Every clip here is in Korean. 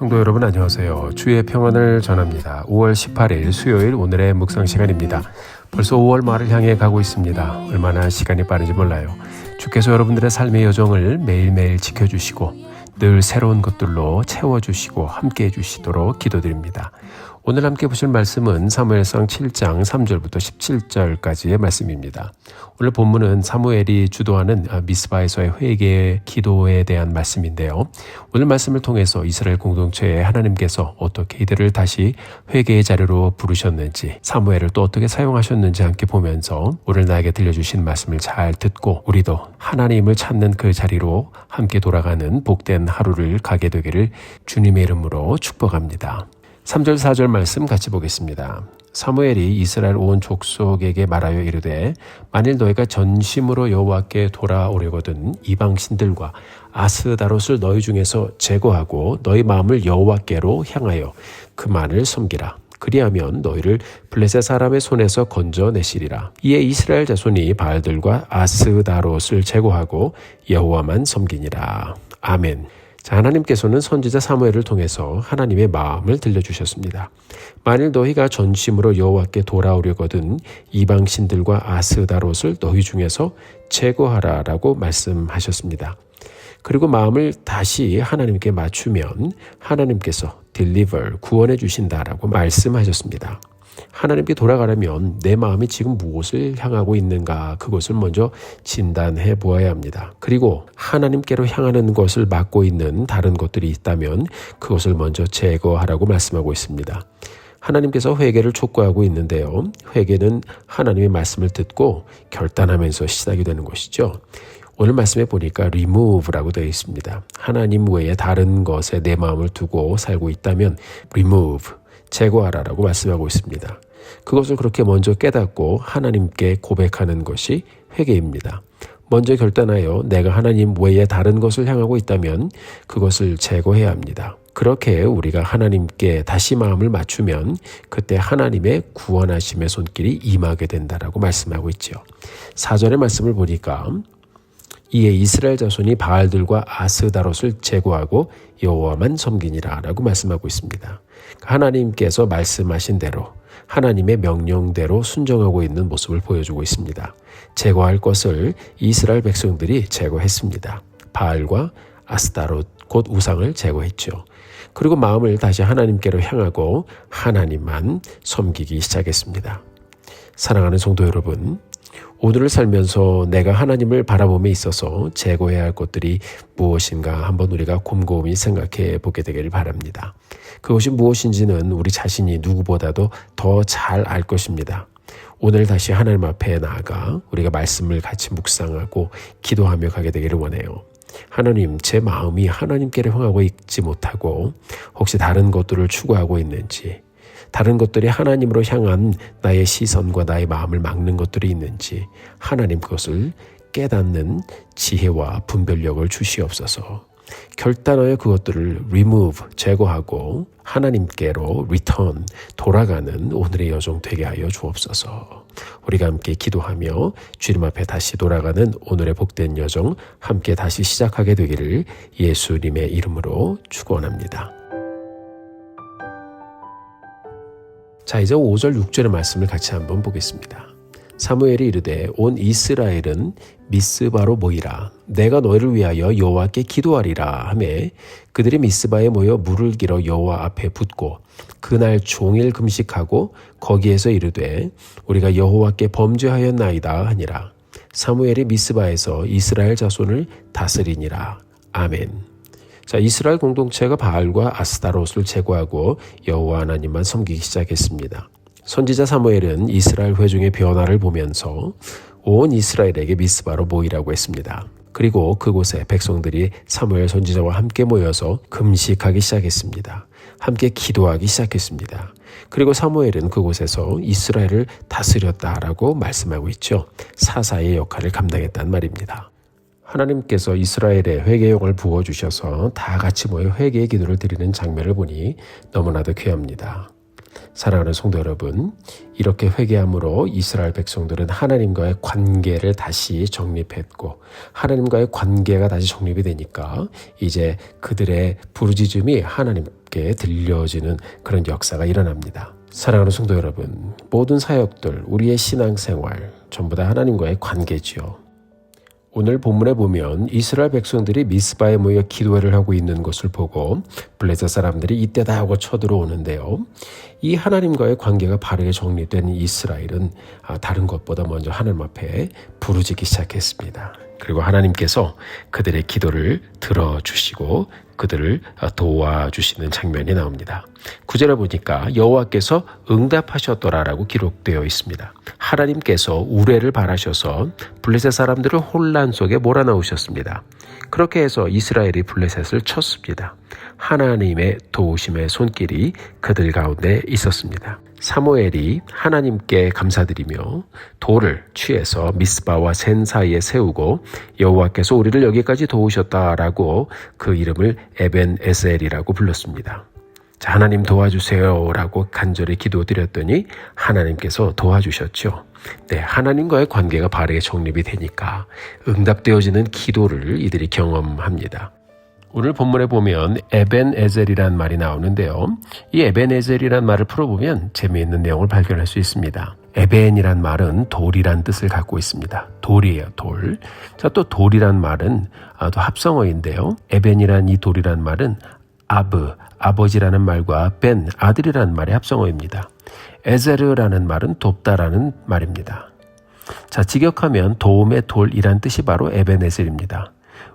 성도 여러분 안녕하세요. 주의 평안을 전합니다. 5월 18일 수요일 오늘의 묵상 시간입니다. 벌써 5월 말을 향해 가고 있습니다. 얼마나 시간이 빠른지 몰라요. 주께서 여러분들의 삶의 여정을 매일매일 지켜주시고 늘 새로운 것들로 채워주시고 함께해 주시도록 기도드립니다. 오늘 함께 보실 말씀은 사무엘상 7장 3절부터 17절까지의 말씀입니다. 오늘 본문은 사무엘이 주도하는 미스바에서의 회개 기도에 대한 말씀인데요. 오늘 말씀을 통해서 이스라엘 공동체에 하나님께서 어떻게 이들을 다시 회개의 자리로 부르셨는지, 사무엘을 또 어떻게 사용하셨는지 함께 보면서 오늘 나에게 들려주신 말씀을 잘 듣고 우리도 하나님을 찾는 그 자리로 함께 돌아가는 복된 하루를 가게 되기를 주님의 이름으로 축복합니다. 3절 4절 말씀 같이 보겠습니다. 사무엘이 이스라엘 온 족속에게 말하여 이르되 만일 너희가 전심으로 여호와께 돌아오려거든 이방 신들과 아스다롯을 너희 중에서 제거하고 너희 마음을 여호와께로 향하여 그만을 섬기라. 그리하면 너희를 블레셋 사람의 손에서 건져내시리라. 이에 이스라엘 자손이 바알들과 아스다롯을 제거하고 여호와만 섬기니라. 아멘. 자, 하나님께서는 선지자 사무엘을 통해서 하나님의 마음을 들려주셨습니다. 만일 너희가 전심으로 여호와께 돌아오려거든 이방 신들과 아스다롯을 너희 중에서 제거하라라고 말씀하셨습니다. 그리고 마음을 다시 하나님께 맞추면 하나님께서 deliver, 구원해 주신다라고 말씀하셨습니다. 하나님께 돌아가려면 내 마음이 지금 무엇을 향하고 있는가, 그것을 먼저 진단해 보아야 합니다. 그리고 하나님께로 향하는 것을 막고 있는 다른 것들이 있다면 그것을 먼저 제거하라고 말씀하고 있습니다. 하나님께서 회개를 촉구하고 있는데요. 회개는 하나님의 말씀을 듣고 결단하면서 시작이 되는 것이죠. 오늘 말씀에 보니까 remove라고 되어 있습니다. 하나님 외에 다른 것에 내 마음을 두고 살고 있다면 remove, 제거하라라고 말씀하고 있습니다. 그것을 그렇게 먼저 깨닫고 하나님께 고백하는 것이 회개입니다. 먼저 결단하여 내가 하나님 외에 다른 것을 향하고 있다면 그것을 제거해야 합니다. 그렇게 우리가 하나님께 다시 마음을 맞추면 그때 하나님의 구원하심의 손길이 임하게 된다라고 말씀하고 있죠. 4절의 말씀을 보니까 이에 이스라엘 자손이 바알들과 아스다롯을 제거하고 여호와만 섬기니라 라고 말씀하고 있습니다. 하나님께서 말씀하신 대로 하나님의 명령대로 순종하고 있는 모습을 보여주고 있습니다. 제거할 것을 이스라엘 백성들이 제거했습니다. 바알과 아스다롯 곧 우상을 제거했죠. 그리고 마음을 다시 하나님께로 향하고 하나님만 섬기기 시작했습니다. 사랑하는 성도 여러분, 오늘을 살면서 내가 하나님을 바라봄에 있어서 제거해야 할 것들이 무엇인가 한번 우리가 곰곰이 생각해 보게 되기를 바랍니다. 그것이 무엇인지는 우리 자신이 누구보다도 더 잘 알 것입니다. 오늘 다시 하나님 앞에 나아가 우리가 말씀을 같이 묵상하고 기도하며 가게 되기를 원해요. 하나님, 제 마음이 하나님께로 향하고 있지 못하고 혹시 다른 것들을 추구하고 있는지, 다른 것들이 하나님으로 향한 나의 시선과 나의 마음을 막는 것들이 있는지 하나님 그것을 깨닫는 지혜와 분별력을 주시옵소서. 결단하여 그것들을 remove, 제거하고 하나님께로 return, 돌아가는 오늘의 여정 되게 하여 주옵소서. 우리가 함께 기도하며 주님 앞에 다시 돌아가는 오늘의 복된 여정 함께 다시 시작하게 되기를 예수님의 이름으로 축원합니다. 자, 이제 5절 6절의 말씀을 같이 한번 보겠습니다. 사무엘이 이르되 온 이스라엘은 미스바로 모이라. 내가 너희를 위하여 여호와께 기도하리라 하매 그들이 미스바에 모여 물을 길어 여호와 앞에 붓고 그날 종일 금식하고 거기에서 이르되 우리가 여호와께 범죄하였나이다 하니라. 사무엘이 미스바에서 이스라엘 자손을 다스리니라. 아멘. 자, 이스라엘 공동체가 바알과 아스다롯을 제거하고 여호와 하나님만 섬기기 시작했습니다. 선지자 사무엘은 이스라엘 회중의 변화를 보면서 온 이스라엘에게 미스바로 모이라고 했습니다. 그리고 그곳에 백성들이 사무엘 선지자와 함께 모여서 금식하기 시작했습니다. 함께 기도하기 시작했습니다. 그리고 사무엘은 그곳에서 이스라엘을 다스렸다라고 말씀하고 있죠. 사사의 역할을 감당했단 말입니다. 하나님께서 이스라엘에 회개의 영을 부어주셔서 다 같이 모여 회개의 기도를 드리는 장면을 보니 너무나도 귀합니다. 사랑하는 성도 여러분, 이렇게 회개함으로 이스라엘 백성들은 하나님과의 관계를 다시 정립했고 하나님과의 관계가 다시 정립이 되니까 이제 그들의 부르짖음이 하나님 자연스럽게 들려지는 그런 역사가 일어납니다. 사랑하는 성도 여러분, 모든 사역들, 우리의 신앙생활 전부 다 하나님과의 관계지요. 오늘 본문에 보면 이스라엘 백성들이 미스바에 모여 기도회를 하고 있는 것을 보고 블레셋 사람들이 이때다 하고 쳐들어오는데요. 이 하나님과의 관계가 바르게 정리된 이스라엘은 다른 것보다 먼저 하나님 앞에 부르짖기 시작했습니다. 그리고 하나님께서 그들의 기도를 들어주시고 그들을 도와주시는 장면이 나옵니다. 9절에 보니까 여호와께서 응답하셨더라라고 기록되어 있습니다. 하나님께서 우레를 발하셔서 블레셋 사람들을 혼란 속에 몰아넣으셨습니다. 그렇게 해서 이스라엘이 블레셋을 쳤습니다. 하나님의 도우심의 손길이 그들 가운데 있었습니다. 사무엘이 하나님께 감사드리며 돌을 취해서 미스바와 센 사이에 세우고 여호와께서 우리를 여기까지 도우셨다라고 그 이름을 에벤에셀이라고 불렀습니다. 자, 하나님 도와주세요라고 간절히 기도드렸더니 하나님께서 도와주셨죠. 네, 하나님과의 관계가 바르게 정립이 되니까 응답되어지는 기도를 이들이 경험합니다. 오늘 본문에 보면 에벤에셀이란 말이 나오는데요. 이 에벤에셀이란 말을 풀어보면 재미있는 내용을 발견할 수 있습니다. 에벤이란 말은 돌이란 뜻을 갖고 있습니다. 돌이에요, 돌. 자, 또 돌이란 말은 또 합성어인데요. 에벤이란 이 돌이란 말은 아버지라는 말과 벤, 아들이라는 말의 합성어입니다. 에제르라는 말은 돕다라는 말입니다. 자, 직역하면 도움의 돌이란 뜻이 바로 에벤에셀입니다.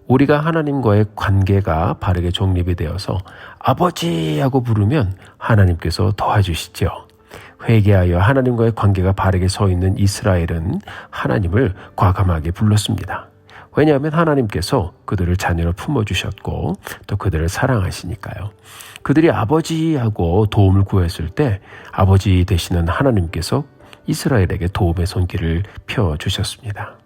우리가 하나님과의 관계가 바르게 정립이 되어서 아버지하고 부르면 하나님께서 도와주시죠. 회개하여 하나님과의 관계가 바르게 서 있는 이스라엘은 하나님을 과감하게 불렀습니다. 왜냐하면 하나님께서 그들을 자녀로 품어주셨고 또 그들을 사랑하시니까요. 그들이 아버지하고 도움을 구했을 때 아버지 되시는 하나님께서 이스라엘에게 도움의 손길을 펴주셨습니다.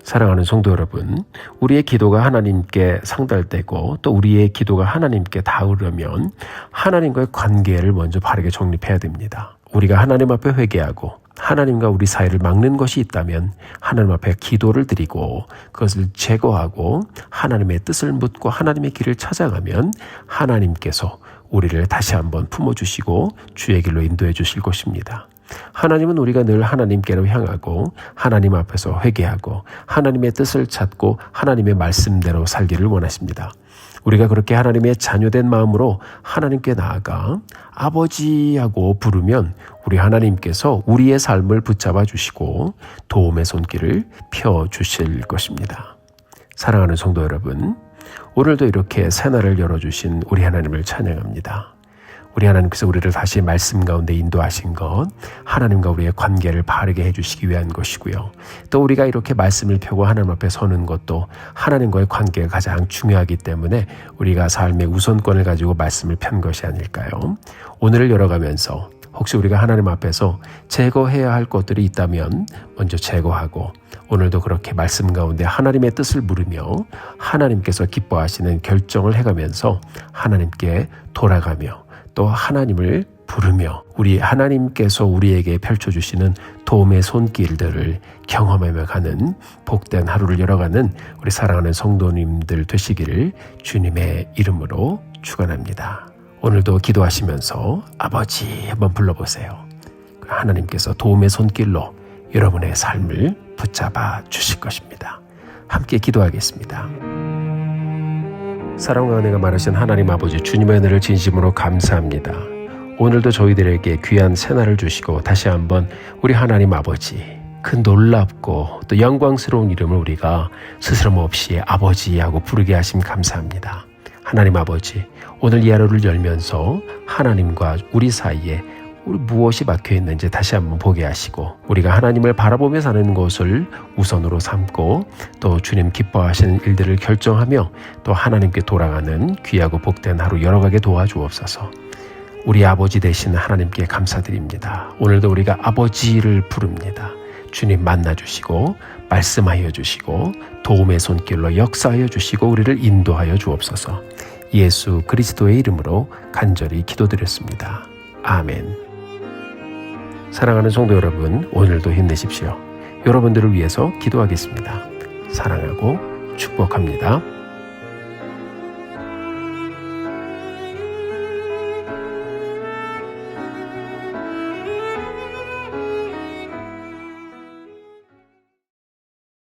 사랑하는 성도 여러분, 우리의 기도가 하나님께 상달되고 또 우리의 기도가 하나님께 닿으려면 하나님과의 관계를 먼저 바르게 정립해야 됩니다. 우리가 하나님 앞에 회개하고 하나님과 우리 사이를 막는 것이 있다면 하나님 앞에 기도를 드리고 그것을 제거하고 하나님의 뜻을 묻고 하나님의 길을 찾아가면 하나님께서 우리를 다시 한번 품어주시고 주의 길로 인도해 주실 것입니다. 하나님은 우리가 늘 하나님께로 향하고 하나님 앞에서 회개하고 하나님의 뜻을 찾고 하나님의 말씀대로 살기를 원하십니다. 우리가 그렇게 하나님의 자녀된 마음으로 하나님께 나아가 아버지하고 부르면 우리 하나님께서 우리의 삶을 붙잡아 주시고 도움의 손길을 펴주실 것입니다. 사랑하는 성도 여러분, 오늘도 이렇게 새날을 열어주신 우리 하나님을 찬양합니다. 우리 하나님께서 우리를 다시 말씀 가운데 인도하신 것, 하나님과 우리의 관계를 바르게 해주시기 위한 것이고요. 또 우리가 이렇게 말씀을 펴고 하나님 앞에 서는 것도 하나님과의 관계가 가장 중요하기 때문에 우리가 삶의 우선권을 가지고 말씀을 편 것이 아닐까요? 오늘을 열어가면서 혹시 우리가 하나님 앞에서 제거해야 할 것들이 있다면 먼저 제거하고 오늘도 그렇게 말씀 가운데 하나님의 뜻을 물으며 하나님께서 기뻐하시는 결정을 해가면서 하나님께 돌아가며 또 하나님을 부르며 우리 하나님께서 우리에게 펼쳐주시는 도움의 손길들을 경험하며 가는 복된 하루를 열어가는 우리 사랑하는 성도님들 되시기를 주님의 이름으로 축원합니다. 오늘도 기도하시면서 아버지 한번 불러보세요. 하나님께서 도움의 손길로 여러분의 삶을 붙잡아 주실 것입니다. 함께 기도하겠습니다. 사랑과 은혜가 많으신 하나님 아버지, 주님의 은혜를 진심으로 감사합니다. 오늘도 저희들에게 귀한 새날을 주시고 다시 한번 우리 하나님 아버지, 그 놀랍고 또 영광스러운 이름을 우리가 스스럼 없이 아버지하고 부르게 하심 감사합니다. 하나님 아버지, 오늘 이 하루를 열면서 하나님과 우리 사이에 우리 무엇이 막혀 있는지 다시 한번 보게 하시고 우리가 하나님을 바라보며 사는 것을 우선으로 삼고 또 주님 기뻐하시는 일들을 결정하며 또 하나님께 돌아가는 귀하고 복된 하루 열어가게 도와주옵소서. 우리 아버지 되신 하나님께 감사드립니다. 오늘도 우리가 아버지를 부릅니다. 주님 만나주시고 말씀하여 주시고 도움의 손길로 역사하여 주시고 우리를 인도하여 주옵소서. 예수 그리스도의 이름으로 간절히 기도드렸습니다. 아멘. 사랑하는 성도 여러분, 오늘도 힘내십시오. 여러분들을 위해서 기도하겠습니다. 사랑하고 축복합니다.